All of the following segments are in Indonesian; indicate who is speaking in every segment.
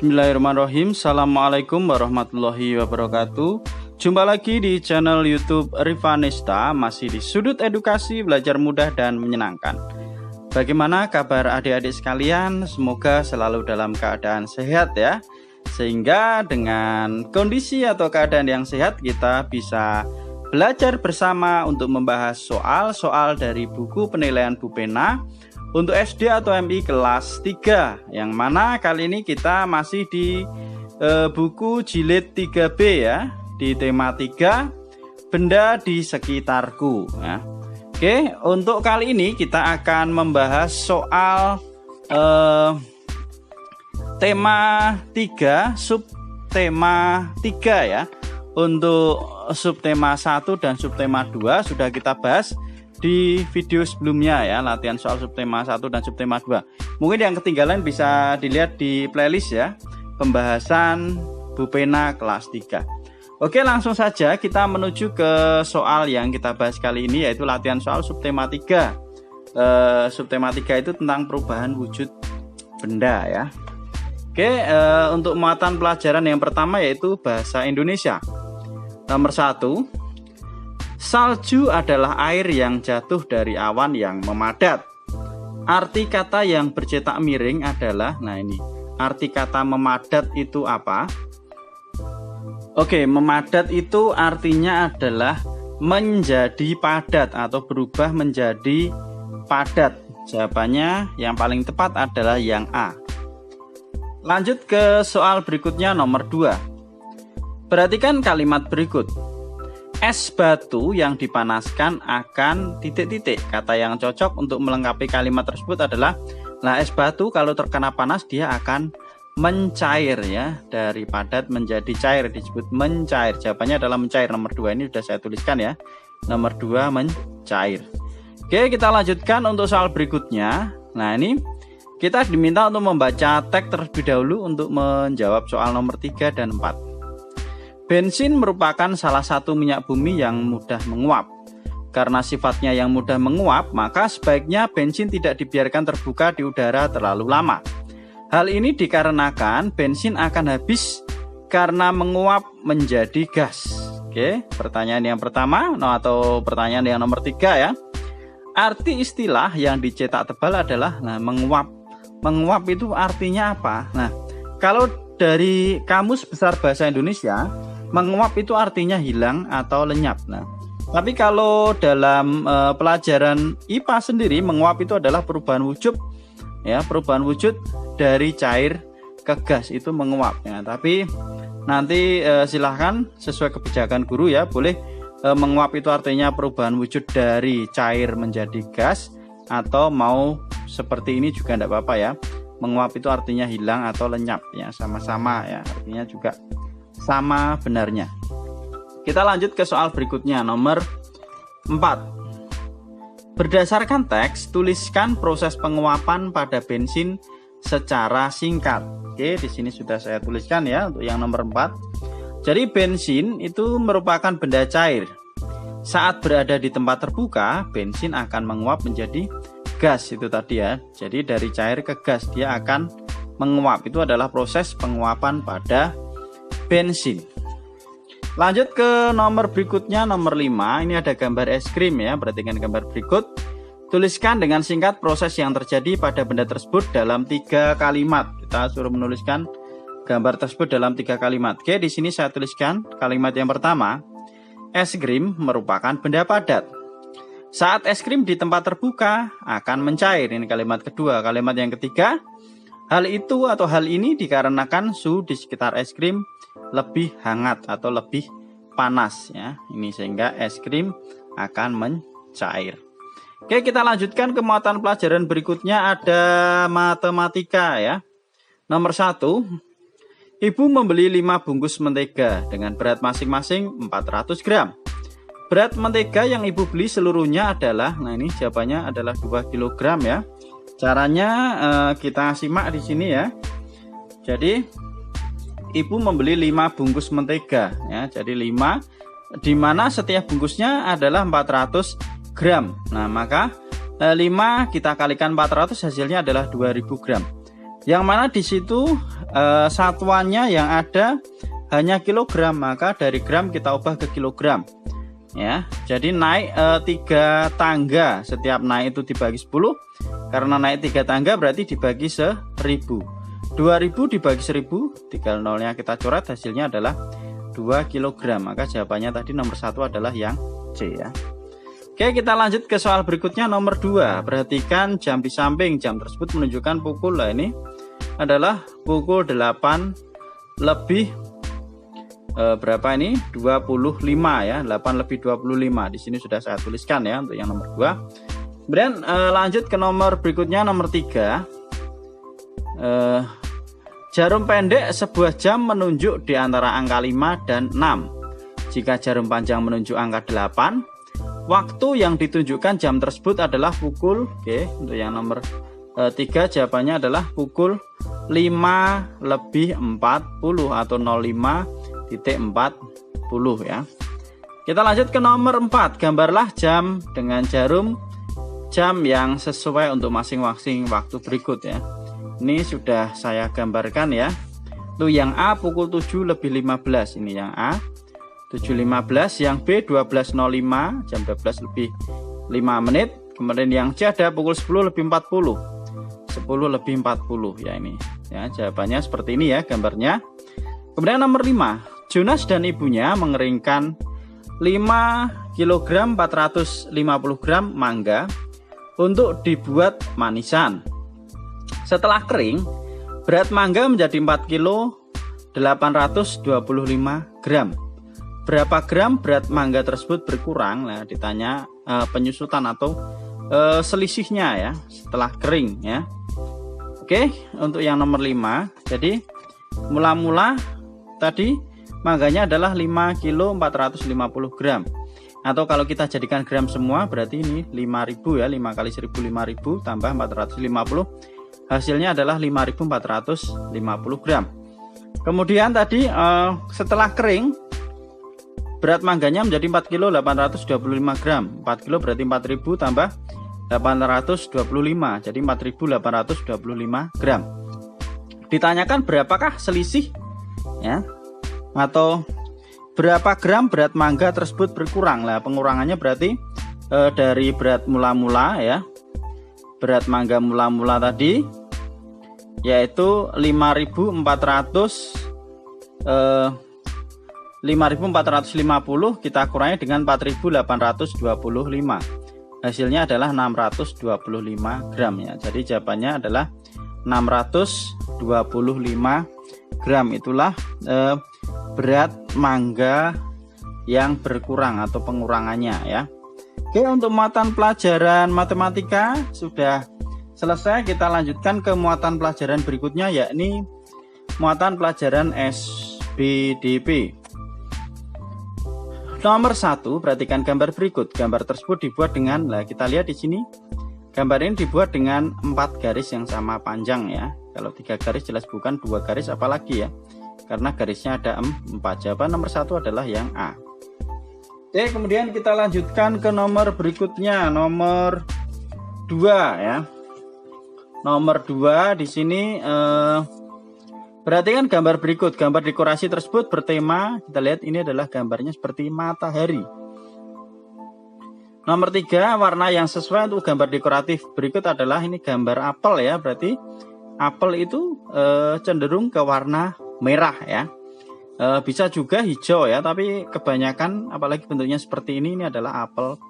Speaker 1: Bismillahirrahmanirrahim. Assalamualaikum warahmatullahi wabarakatuh. Jumpa lagi di channel YouTube Rivanista, masih di sudut edukasi belajar mudah dan menyenangkan. Bagaimana kabar adik-adik sekalian? Semoga selalu dalam keadaan sehat ya. Sehingga dengan kondisi atau keadaan yang sehat kita bisa belajar bersama untuk membahas soal-soal dari buku penilaian Bu Pena untuk SD atau MI kelas 3, yang mana kali ini kita masih di buku jilid 3B ya, di tema 3 benda di sekitarku ya. Oke, untuk kali ini kita akan membahas soal tema 3 subtema 3 ya. Untuk subtema 1 dan subtema 2 sudah kita bahas di video sebelumnya ya, latihan soal subtema 1 dan subtema 2. Mungkin yang ketinggalan bisa dilihat di playlist ya, pembahasan Bu Pena kelas 3. Oke, langsung saja kita menuju ke soal yang kita bahas kali ini, yaitu latihan soal subtema 3. Subtema 3 itu tentang perubahan wujud benda ya. Oke, untuk muatan pelajaran yang pertama yaitu bahasa Indonesia. Nomor 1, salju adalah air yang jatuh dari awan yang memadat. Arti kata yang bercetak miring adalah, nah ini, arti kata memadat itu apa? Oke, memadat itu artinya adalah menjadi padat atau berubah menjadi padat. Jawabannya yang paling tepat adalah yang A. Lanjut ke soal berikutnya, nomor 2. Perhatikan kalimat berikut. Es batu yang dipanaskan akan titik-titik. Kata yang cocok untuk melengkapi kalimat tersebut adalah, nah, es batu kalau terkena panas dia akan mencair ya, dari padat menjadi cair, disebut mencair. Jawabannya adalah mencair. Nomor 2 ini sudah saya tuliskan ya. Nomor 2 mencair. Oke, kita lanjutkan untuk soal berikutnya. Nah, ini kita diminta untuk membaca teks terlebih dahulu untuk menjawab soal nomor 3 dan 4. Bensin merupakan salah satu minyak bumi yang mudah menguap. Karena sifatnya yang mudah menguap, maka sebaiknya bensin tidak dibiarkan terbuka di udara terlalu lama. Hal ini dikarenakan bensin akan habis karena menguap menjadi gas. Oke, pertanyaan yang pertama atau pertanyaan yang nomor 3 ya. Arti istilah yang dicetak tebal adalah, nah, menguap. Menguap itu artinya apa? Nah, kalau dari Kamus Besar Bahasa Indonesia, menguap itu artinya hilang atau lenyap. Nah, tapi kalau dalam pelajaran IPA sendiri, menguap itu adalah perubahan wujud ya, perubahan wujud dari cair ke gas, itu menguap ya. Tapi nanti silahkan sesuai kebijakan guru ya, boleh menguap itu artinya perubahan wujud dari cair menjadi gas, atau mau seperti ini juga tidak apa-apa ya. Menguap itu artinya hilang atau lenyap ya, sama-sama ya, artinya juga sama benarnya. Kita lanjut ke soal berikutnya, nomor 4. Berdasarkan teks, tuliskan proses penguapan pada bensin secara singkat. Oke, di sini sudah saya tuliskan ya untuk yang nomor 4. Jadi bensin itu merupakan benda cair. Saat berada di tempat terbuka, bensin akan menguap menjadi gas, itu tadi ya. Jadi dari cair ke gas dia akan menguap. Itu adalah proses penguapan pada bensin. Lanjut ke nomor berikutnya, nomor 5. Ini ada gambar es krim ya. Perhatikan gambar berikut. Tuliskan dengan singkat proses yang terjadi pada benda tersebut dalam 3 kalimat. Kita suruh menuliskan gambar tersebut dalam 3 kalimat. Oke, di sini saya tuliskan kalimat yang pertama. Es krim merupakan benda padat. Saat es krim di tempat terbuka akan mencair. Ini kalimat kedua. Kalimat yang ketiga. Hal itu atau hal ini dikarenakan suhu di sekitar es krim lebih hangat atau lebih panas ya. Ini sehingga es krim akan mencair. Oke, kita lanjutkan ke muatan pelajaran berikutnya, ada matematika ya. Nomor 1. Ibu membeli 5 bungkus mentega dengan berat masing-masing 400 gram. Berat mentega yang ibu beli seluruhnya adalah, nah ini jawabannya adalah 2 kg ya. Caranya kita simak di sini ya. Jadi ibu membeli 5 bungkus mentega ya. Jadi 5, di mana setiap bungkusnya adalah 400 gram. Nah, maka 5 kita kalikan 400 hasilnya adalah 2000 gram. Yang mana di situ satuannya yang ada hanya kilogram, maka dari gram kita ubah ke kilogram. Ya, jadi naik 3 tangga, setiap naik itu dibagi 10. Karena naik 3 tangga berarti dibagi 1000. 2000 dibagi 1000, tinggal nolnya kita coret, hasilnya adalah 2 kg. Maka jawabannya tadi nomor 1 adalah yang C ya. Oke, kita lanjut ke soal berikutnya nomor 2. Perhatikan jam di samping jam tersebut menunjukkan pukul. Lah ini adalah pukul 8 lebih berapa ini? 25 ya. 8 lebih 25. Di sini sudah saya tuliskan ya untuk yang nomor 2. Kemudian lanjut ke nomor berikutnya nomor 3. Jarum pendek sebuah jam menunjuk di antara angka 5 dan 6. Jika jarum panjang menunjuk angka 8, waktu yang ditunjukkan jam tersebut adalah pukul, oke, untuk yang nomor 3 jawabannya adalah pukul 5 lebih 40 atau 05.40 ya. Kita lanjut ke nomor 4. Gambarlah jam dengan jarum jam yang sesuai untuk masing-masing waktu berikut ya. Ini sudah saya gambarkan ya. Tuh yang A pukul 7 lebih 15, ini yang A 7.15, yang B 12.05 jam 12 lebih 5 menit. Kemudian yang C ada pukul 10 lebih 40, 10 lebih 40 ya ini ya. Jawabannya seperti ini ya gambarnya. Kemudian nomor 5. Jonas dan ibunya mengeringkan 5 kg 450 gram mangga untuk dibuat manisan. Setelah kering, berat mangga menjadi 4 kg 825 gram. Berapa gram berat mangga tersebut berkurang? Nah, ditanya penyusutan atau selisihnya ya setelah kering ya. Oke, untuk yang nomor 5. Jadi mula-mula tadi mangganya adalah 5 kg 450 gram. Atau kalau kita jadikan gram semua berarti ini 5000 ya, 5 kali 1000 5000 tambah 450, hasilnya adalah 5450 gram. Kemudian tadi setelah kering berat mangganya menjadi 4 kg 825 gram. 4 kg berarti 4000 tambah 825, jadi 4825 gram. Ditanyakan berapakah selisih ya, atau berapa gram berat mangga tersebut berkurang. Lah pengurangannya berarti dari berat mula-mula ya, berat mangga mula-mula tadi yaitu 5450 kita kurangi dengan 4825, hasilnya adalah 625 gram ya. Jadi jawabannya adalah 625 gram. Itulah berat mangga yang berkurang atau pengurangannya ya. Oke, untuk muatan pelajaran matematika sudah selesai. Kita lanjutkan ke muatan pelajaran berikutnya, yakni muatan pelajaran SBDP. Nomor 1, perhatikan gambar berikut. Gambar tersebut dibuat dengan, kita lihat di sini, gambar ini dibuat dengan 4 garis yang sama panjang ya. Kalau 3 garis jelas bukan, 2 garis apalagi ya, karena garisnya ada 4. Jawaban nomor 1 adalah yang A. Oke, kemudian kita lanjutkan ke nomor berikutnya, nomor 2 ya. Nomor 2 di sini perhatikan gambar berikut. Gambar dekorasi tersebut bertema, kita lihat ini adalah gambarnya seperti matahari. Nomor 3, warna yang sesuai untuk gambar dekoratif berikut adalah ini gambar apel ya. Berarti apel itu cenderung ke warna merah ya. Bisa juga hijau ya, tapi kebanyakan apalagi bentuknya seperti ini adalah apel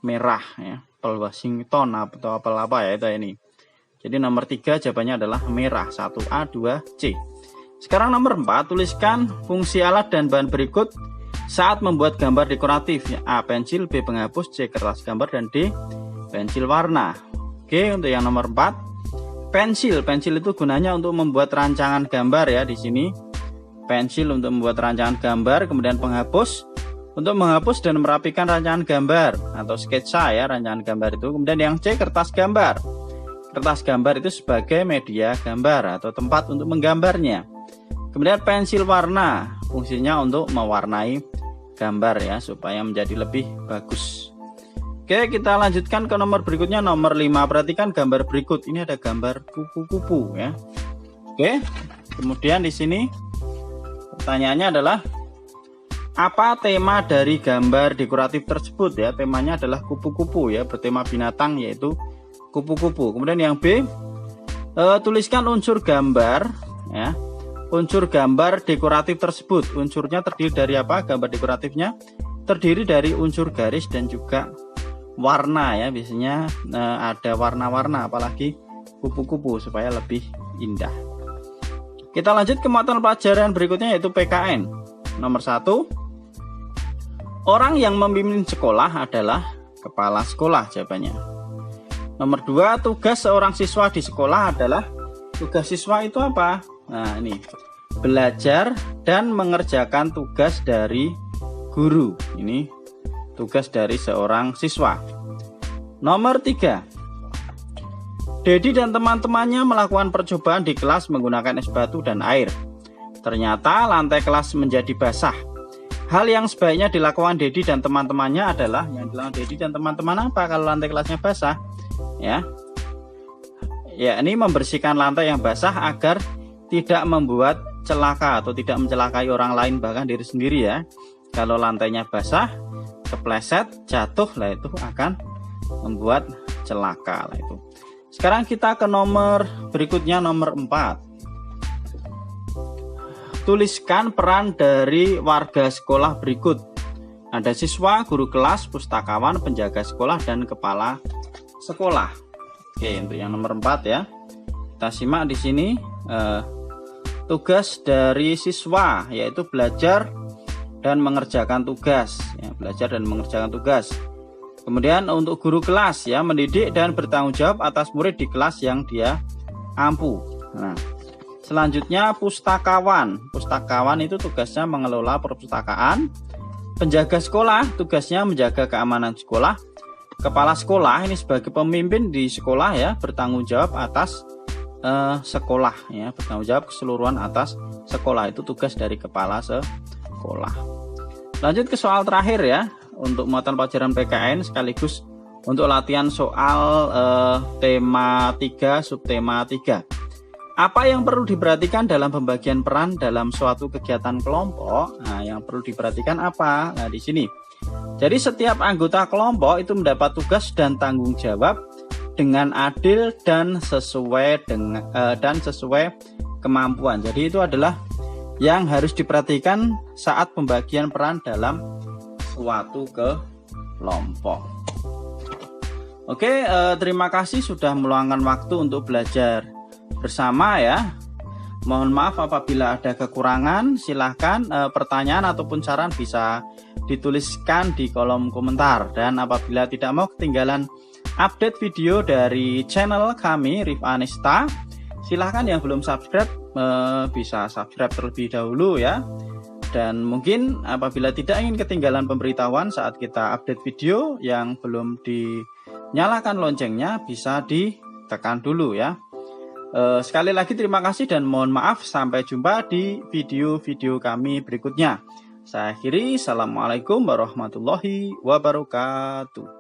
Speaker 1: merah ya. Apel Washington atau apel apa ya itu ini. Jadi nomor 3 jawabannya adalah merah, 1A 2C. Sekarang nomor 4, tuliskan fungsi alat dan bahan berikut saat membuat gambar dekoratif ya. A pensil, B penghapus, C kertas gambar, dan D pensil warna. Oke, untuk yang nomor 4, pensil. Pensil itu gunanya untuk membuat rancangan gambar ya. Di sini pensil untuk membuat rancangan gambar, kemudian penghapus untuk menghapus dan merapikan rancangan gambar atau sketsa ya, rancangan gambar itu. Kemudian yang C kertas gambar. Kertas gambar itu sebagai media gambar atau tempat untuk menggambarnya. Kemudian pensil warna, fungsinya untuk mewarnai gambar ya, supaya menjadi lebih bagus. Oke, kita lanjutkan ke nomor berikutnya, nomor 5. Perhatikan gambar berikut. Ini ada gambar kupu-kupu ya. Oke. Kemudian di sini pertanyaannya adalah apa tema dari gambar dekoratif tersebut ya? Temanya adalah kupu-kupu ya, bertema binatang yaitu kupu-kupu. Kemudian yang B, tuliskan unsur gambar ya. Unsur gambar dekoratif tersebut. Unsurnya terdiri dari apa? Gambar dekoratifnya terdiri dari unsur garis dan juga warna ya. Biasanya ada warna-warna, apalagi kupu-kupu supaya lebih indah. Kita lanjut ke mata pelajaran berikutnya yaitu PKN. Nomor 1, orang yang memimpin sekolah adalah kepala sekolah jawabannya. Nomor 2, tugas seorang siswa di sekolah adalah, tugas siswa itu apa? Nah ini, belajar dan mengerjakan tugas dari guru. Ini tugas dari seorang siswa. Nomor 3, Dedi dan teman-temannya melakukan percobaan di kelas menggunakan es batu dan air. Ternyata lantai kelas menjadi basah. Hal yang sebaiknya dilakukan Dedi dan teman-temannya adalah, yang dilakukan Dedi dan teman-teman apa kalau lantai kelasnya basah? Ya, ini membersihkan lantai yang basah agar tidak membuat celaka atau tidak mencelakai orang lain, bahkan diri sendiri ya. Kalau lantainya basah, kepleset, jatuh lah itu akan membuat celaka lah itu. Sekarang kita ke nomor berikutnya, nomor 4. Tuliskan peran dari warga sekolah berikut. Ada siswa, guru kelas, pustakawan, penjaga sekolah, dan kepala sekolah. Oke, untuk yang nomor 4 ya. Kita simak di sini tugas dari siswa yaitu belajar dan mengerjakan tugas ya, belajar dan mengerjakan tugas. Kemudian untuk guru kelas ya, mendidik dan bertanggung jawab atas murid di kelas yang dia ampu. Nah, selanjutnya pustakawan. Pustakawan itu tugasnya mengelola perpustakaan. Penjaga sekolah tugasnya menjaga keamanan sekolah. Kepala sekolah ini sebagai pemimpin di sekolah ya, bertanggung jawab atas sekolah ya, bertanggung jawab keseluruhan atas sekolah. Itu tugas dari kepala sekolah. Lanjut ke soal terakhir ya, untuk muatan pelajaran PKN sekaligus untuk latihan soal tema 3 subtema 3. Apa yang perlu diperhatikan dalam pembagian peran dalam suatu kegiatan kelompok? Nah, yang perlu diperhatikan apa? Nah, di sini. Jadi setiap anggota kelompok itu mendapat tugas dan tanggung jawab dengan adil dan sesuai kemampuan. Jadi itu adalah yang harus diperhatikan saat pembagian peran dalam suatu kelompok. Oke, terima kasih sudah meluangkan waktu untuk belajar bersama ya. Mohon maaf apabila ada kekurangan. Silahkan pertanyaan ataupun saran bisa dituliskan di kolom komentar. Dan apabila tidak mau ketinggalan update video dari channel kami Rif'a Anista, silahkan yang belum subscribe bisa subscribe terlebih dahulu ya. Dan mungkin apabila tidak ingin ketinggalan pemberitahuan saat kita update video, yang belum dinyalakan loncengnya bisa ditekan dulu ya. Sekali lagi terima kasih dan mohon maaf, sampai jumpa di video-video kami berikutnya. Saya akhiri, assalamualaikum warahmatullahi wabarakatuh.